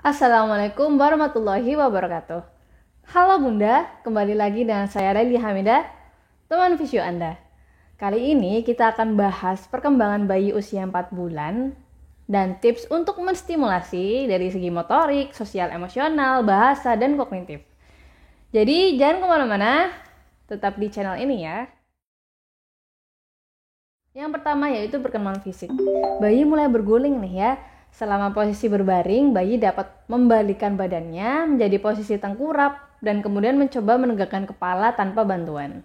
Assalamualaikum warahmatullahi wabarakatuh. Halo Bunda, kembali lagi dengan saya Raili Hamidah, teman visio Anda. Kali ini kita akan bahas perkembangan bayi usia 4 bulan dan tips untuk menstimulasi dari segi motorik, sosial emosional, bahasa, dan kognitif. Jadi jangan kemana-mana, tetap di channel ini ya. Yang pertama yaitu perkembangan fisik. Bayi mulai berguling nih ya. Selama posisi berbaring, bayi dapat membalikkan badannya menjadi posisi tengkurap dan kemudian mencoba menegakkan kepala tanpa bantuan.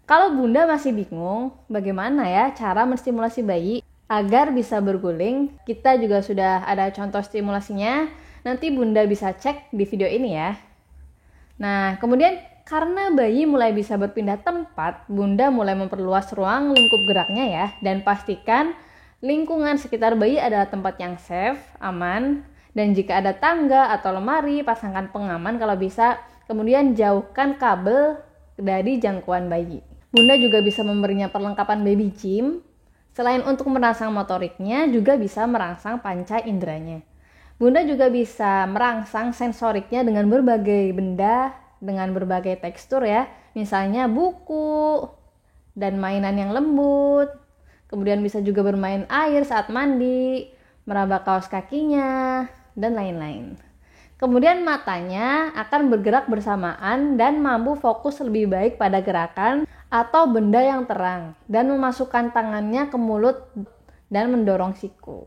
Kalau Bunda masih bingung bagaimana ya cara menstimulasi bayi agar bisa berguling, kita juga sudah ada contoh stimulasinya. Nanti Bunda bisa cek di video ini ya. Nah, kemudian karena bayi mulai bisa berpindah tempat, Bunda mulai memperluas ruang lingkup geraknya ya, dan pastikan lingkungan sekitar bayi adalah tempat yang safe, aman, dan jika ada tangga atau lemari, pasangkan pengaman kalau bisa, kemudian jauhkan kabel dari jangkauan bayi. Bunda juga bisa memberinya perlengkapan baby gym, selain untuk merangsang motoriknya, juga bisa merangsang panca inderanya. Bunda juga bisa merangsang sensoriknya dengan berbagai benda, dengan berbagai tekstur ya, misalnya buku, dan mainan yang lembut. Kemudian bisa juga bermain air saat mandi, meraba kaos kakinya, dan lain-lain. Kemudian matanya akan bergerak bersamaan dan mampu fokus lebih baik pada gerakan atau benda yang terang dan memasukkan tangannya ke mulut dan mendorong siku.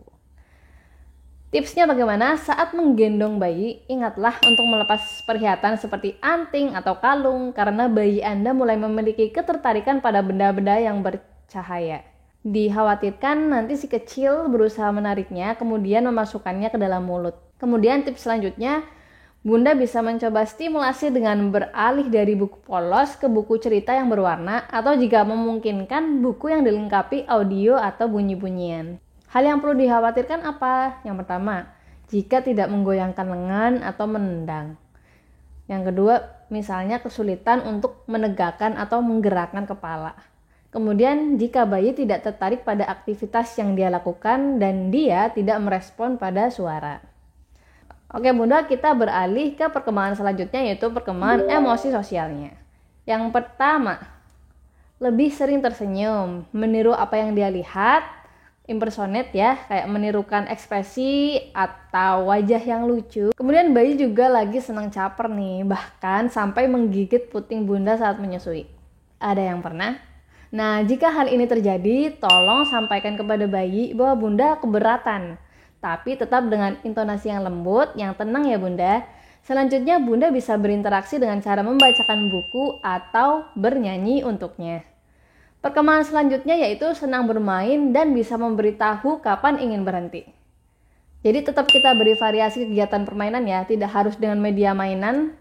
Tipsnya bagaimana? Saat menggendong bayi, ingatlah untuk melepas perhiasan seperti anting atau kalung karena bayi Anda mulai memiliki ketertarikan pada benda-benda yang bercahaya. Dikhawatirkan nanti si kecil berusaha menariknya, kemudian memasukkannya ke dalam mulut. Kemudian tips selanjutnya, Bunda bisa mencoba stimulasi dengan beralih dari buku polos ke buku cerita yang berwarna, atau jika memungkinkan buku yang dilengkapi audio atau bunyi-bunyian. Hal yang perlu dikhawatirkan apa? Yang pertama, jika tidak menggoyangkan lengan atau menendang. Yang kedua, misalnya kesulitan untuk menegakkan atau menggerakkan kepala. Kemudian jika bayi tidak tertarik pada aktivitas yang dia lakukan dan dia tidak merespon pada suara. Oke Bunda, kita beralih ke perkembangan selanjutnya yaitu perkembangan emosi sosialnya. Yang pertama, lebih sering tersenyum, meniru apa yang dia lihat, impersonate ya, kayak menirukan ekspresi atau wajah yang lucu. Kemudian bayi juga lagi senang caper nih, bahkan sampai menggigit puting Bunda saat menyusui. Ada yang pernah? Nah, jika hal ini terjadi, tolong sampaikan kepada bayi bahwa Bunda keberatan, tapi tetap dengan intonasi yang lembut, yang tenang ya Bunda. Selanjutnya, Bunda bisa berinteraksi dengan cara membacakan buku atau bernyanyi untuknya. Perkembangan selanjutnya yaitu senang bermain dan bisa memberitahu kapan ingin berhenti. Jadi tetap kita beri variasi kegiatan permainan ya, tidak harus dengan media mainan.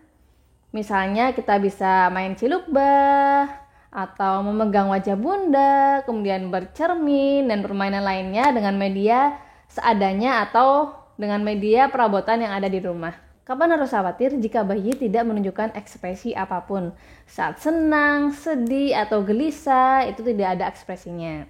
Misalnya kita bisa main ciluk bah, atau memegang wajah Bunda, kemudian bercermin dan permainan lainnya dengan media seadanya atau dengan media perabotan yang ada di rumah. Kapan harus khawatir jika bayi tidak menunjukkan ekspresi apapun? Saat senang, sedih, atau gelisah, itu tidak ada ekspresinya.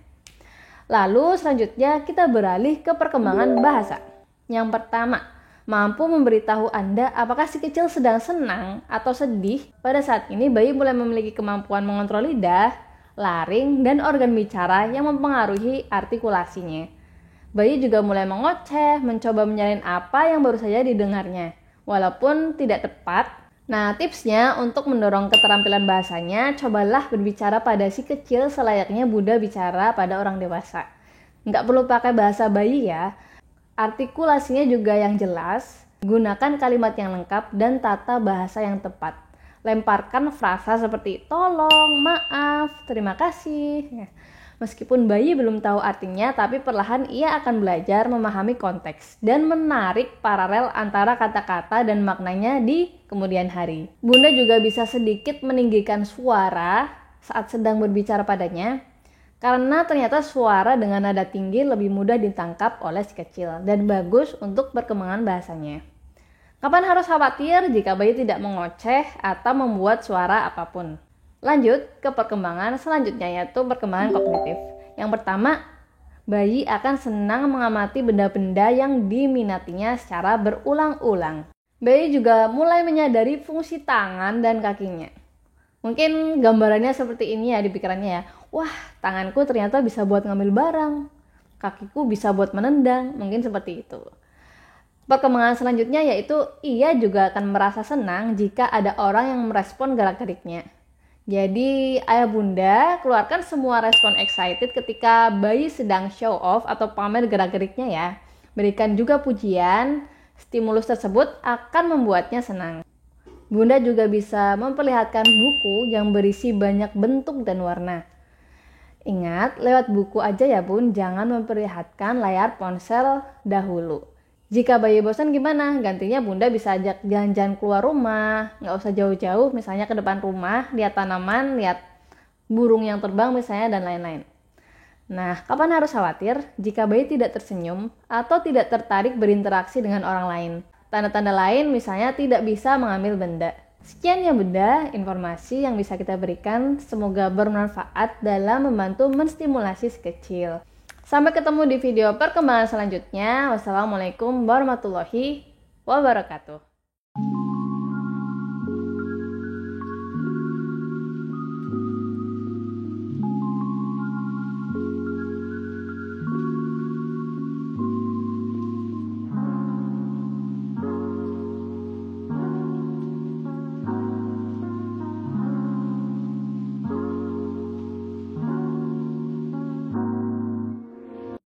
Lalu selanjutnya kita beralih ke perkembangan bahasa. Yang pertama, mampu memberitahu Anda apakah si kecil sedang senang atau sedih. Pada saat ini bayi mulai memiliki kemampuan mengontrol lidah, laring, dan organ bicara yang mempengaruhi artikulasinya. Bayi juga mulai mengoceh, mencoba menyalin apa yang baru saja didengarnya, walaupun tidak tepat. Nah, tipsnya untuk mendorong keterampilan bahasanya, cobalah berbicara pada si kecil selayaknya Bunda bicara pada orang dewasa. Nggak perlu pakai bahasa bayi ya. Artikulasinya juga yang jelas, gunakan kalimat yang lengkap dan tata bahasa yang tepat. Lemparkan frasa seperti tolong, maaf, terima kasih. Meskipun bayi belum tahu artinya, tapi perlahan ia akan belajar memahami konteks dan menarik paralel antara kata-kata dan maknanya di kemudian hari. Bunda juga bisa sedikit meninggikan suara saat sedang berbicara padanya, karena ternyata suara dengan nada tinggi lebih mudah ditangkap oleh si kecil dan bagus untuk perkembangan bahasanya. Kapan harus khawatir jika bayi tidak mengoceh atau membuat suara apapun? Lanjut ke perkembangan selanjutnya yaitu perkembangan kognitif. Yang pertama, bayi akan senang mengamati benda-benda yang diminatinya secara berulang-ulang. Bayi juga mulai menyadari fungsi tangan dan kakinya. Mungkin gambarannya seperti ini ya di pikirannya ya. Wah, tanganku ternyata bisa buat ngambil barang. Kakiku bisa buat menendang, mungkin seperti itu. Perkembangan selanjutnya yaitu ia juga akan merasa senang jika ada orang yang merespon gerak-geriknya. Jadi ayah bunda keluarkan semua respon excited ketika bayi sedang show off atau pamer gerak-geriknya ya. Berikan juga pujian, stimulus tersebut akan membuatnya senang. Bunda juga bisa memperlihatkan buku yang berisi banyak bentuk dan warna. Ingat, lewat buku aja ya bun, jangan memperlihatkan layar ponsel dahulu. Jika bayi bosan gimana? Gantinya bunda bisa ajak jalan-jalan keluar rumah, nggak usah jauh-jauh, misalnya ke depan rumah, lihat tanaman, lihat burung yang terbang misalnya, dan lain-lain. Nah, kapan harus khawatir? Jika bayi tidak tersenyum atau tidak tertarik berinteraksi dengan orang lain. Tanda-tanda lain misalnya tidak bisa mengambil benda. Sekian ya bunda, informasi yang bisa kita berikan. Semoga bermanfaat dalam membantu menstimulasi si kecil. Sampai ketemu di video perkembangan selanjutnya. Wassalamualaikum warahmatullahi wabarakatuh.